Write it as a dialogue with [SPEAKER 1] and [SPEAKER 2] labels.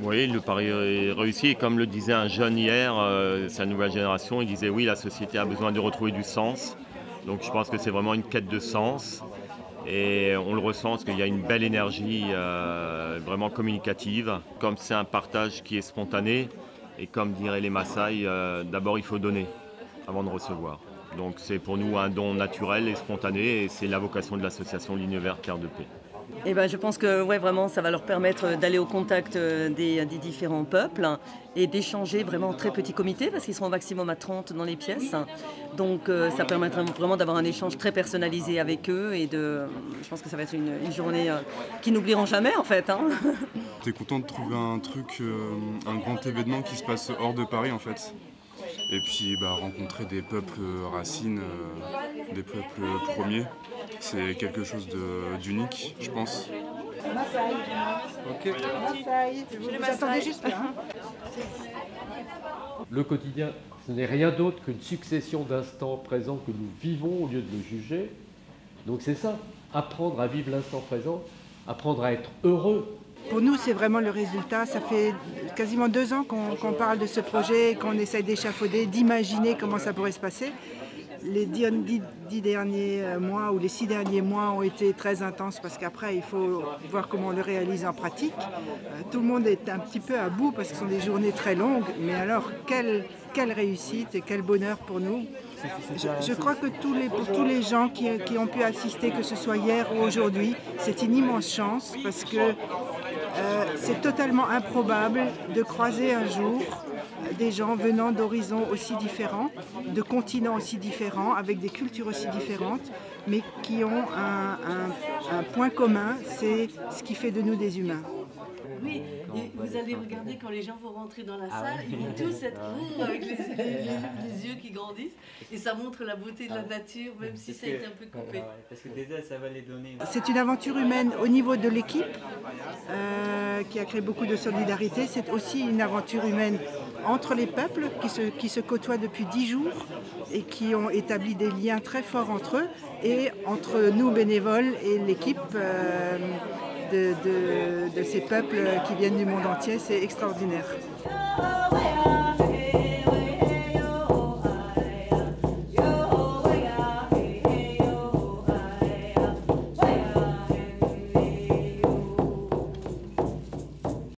[SPEAKER 1] Oui, le pari est réussi. Et comme le disait un jeune hier, sa nouvelle génération, il disait oui, la société a besoin de retrouver du sens. Donc je pense que c'est vraiment une quête de sens. Et on le ressent parce qu'il y a une belle énergie vraiment communicative. Comme c'est un partage qui est spontané, et comme diraient les Maasai, d'abord il faut donner avant de recevoir. Donc c'est pour nous un don naturel et spontané, et c'est la vocation de l'association L'Univers Terre de Paix.
[SPEAKER 2] Et ben, je pense que ouais, vraiment, ça va leur permettre d'aller au contact des différents peuples et d'échanger vraiment en très petit comité parce qu'ils seront au maximum à 30 dans les pièces. Donc ça permettra vraiment d'avoir un échange très personnalisé avec eux et je pense que ça va être une journée qu'ils n'oublieront jamais en fait. Hein.
[SPEAKER 3] T'es content de trouver un truc, un grand événement qui se passe hors de Paris en fait. Et puis rencontrer des peuples racines, des peuples premiers, c'est quelque chose d'unique, je pense.
[SPEAKER 4] Ok. Vous attendez juste là.
[SPEAKER 5] Le quotidien, ce n'est rien d'autre qu'une succession d'instants présents que nous vivons au lieu de le juger. Donc c'est ça, apprendre à vivre l'instant présent, apprendre à être heureux.
[SPEAKER 4] Pour nous, c'est vraiment le résultat. Ça fait quasiment 2 ans qu'on parle de ce projet, qu'on essaye d'échafauder, d'imaginer comment ça pourrait se passer. Les 10 derniers mois ou les 6 derniers mois ont été très intenses parce qu'après, il faut voir comment on le réalise en pratique. Tout le monde est un petit peu à bout parce que ce sont des journées très longues. Mais alors, quelle réussite et quel bonheur pour nous. Je crois que pour tous les gens qui ont pu assister, que ce soit hier ou aujourd'hui, c'est une immense chance parce que c'est totalement improbable de croiser un jour des gens venant d'horizons aussi différents, de continents aussi différents, avec des cultures aussi différentes, mais qui ont un point commun, c'est ce qui fait de nous des humains.
[SPEAKER 6] Oui, et vous allez regarder quand les gens vont rentrer dans la salle, ils vont tous être ronds avec les yeux qui grandissent et ça montre la beauté de la nature, même si ça a été un peu coupé.
[SPEAKER 7] Parce que déjà, ça va les donner.
[SPEAKER 4] C'est une aventure humaine au niveau de l'équipe qui a créé beaucoup de solidarité. C'est aussi une aventure humaine entre les peuples qui se côtoient depuis 10 jours et qui ont établi des liens très forts entre eux et entre nous bénévoles et l'équipe de ces peuples qui viennent du monde entier. C'est extraordinaire.